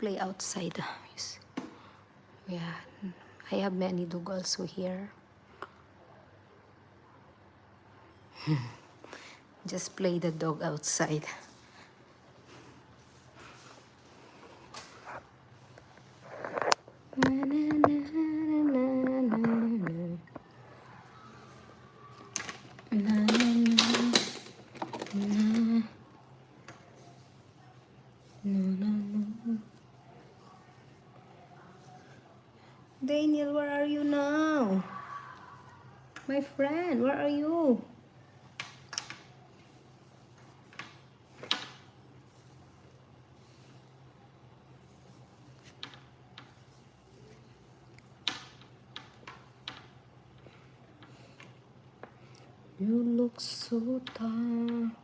play outside. Yes. Yeah, I have many dog also here. Just play the dog outside. Daniel, where are you now? My friend, where are you? You look so tired.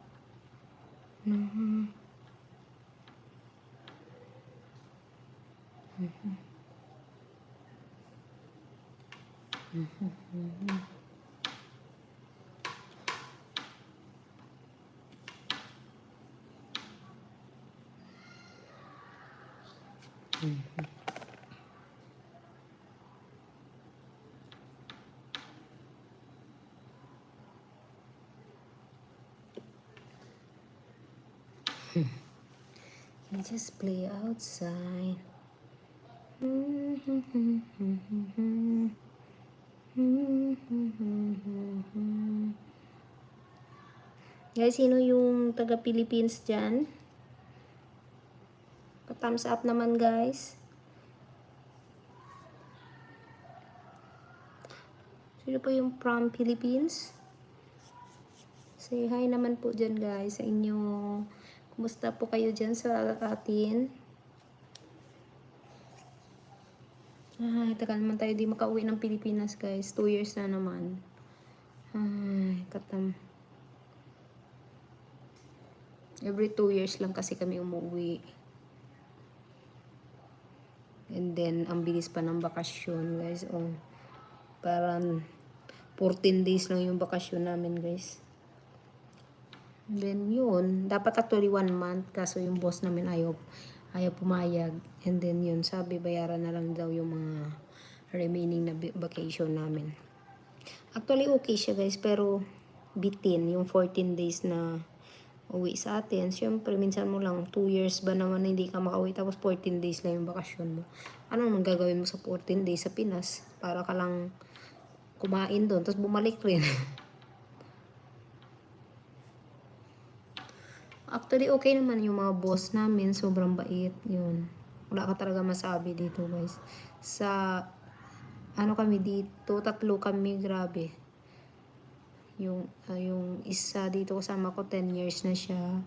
You just play outside. Guys, sino yung taga Philippines dyan? Pa-thumbs up naman, guys. Sino po yung from Philippines? Say hi naman po dyan, guys, sa inyo. Kumusta po kayo dyan sa atin? Ay, tagal naman tayo di makauwi ng Pilipinas, guys. 2 years na naman. Ay, katam. Every 2 years lang kasi kami umuwi. And then, ang bilis pa ng bakasyon, guys. Oh, parang 14 days lang yung bakasyon namin, guys. And then, yun. Dapat actually 1 month. Kaso yung boss namin ayaw pumayag. And then, yun. Sabi, bayaran na lang daw yung mga remaining na vacation namin. Actually, okay siya, guys. Pero, bitin. Yung 14 days na uwi sa atin. Siyempre, minsan mo lang, 2 years ba naman hindi ka makauwi. Tapos, 14 days lang yung bakasyon mo. Ano nang gagawin mo sa 14 days sa Pinas? Para ka lang kumain doon. Tapos, bumalik rin. Actually, okay naman yung mga boss namin. Sobrang bait. Yun. Wala ka talaga masabi dito, guys. Sa, ano kami dito, 3 kami, grabe. Yung isa dito kasama ko, 10 years na siya.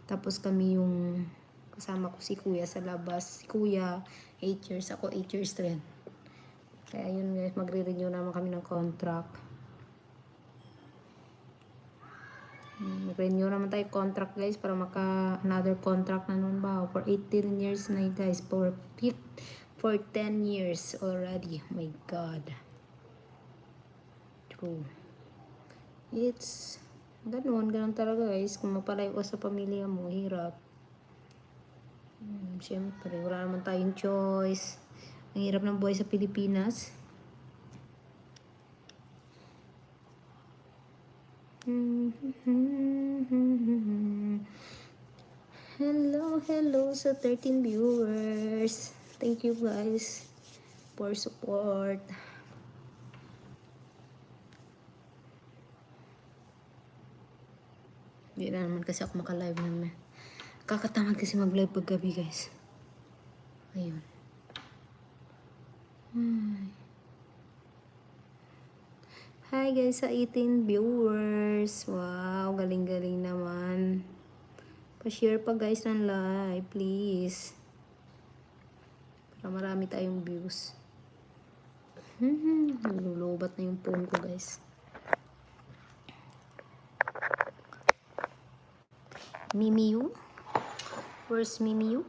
Tapos kami yung, kasama ko si kuya sa labas. Si kuya, 8 years. Ako, 8 years rin. Kaya yun, guys, magre-renew naman kami ng contract. Renew naman tayo contract, guys, para another contract na nun ba for 18 years na, guys, for 10 years already. Oh my god, true, it's ganun talaga, guys. Kung mapalayo ka sa pamilya mo, hirap. Siyempre, wala naman tayong choice. Ang hirap ng buhay sa Pilipinas. Hello sa 13 viewers. Thank you, guys, for support. Hindi na naman kasi ako maka-live naman. Kakatamad kasi mag-live pag gabi, guys. Ayun. Hi, guys, sa 18 viewers. Wow, galing-galing naman. Pa-share pa, guys, ng live, please. Para marami tayong views. Lulubat na yung phone ko, guys. Mimiyu? Where's Mimiyu?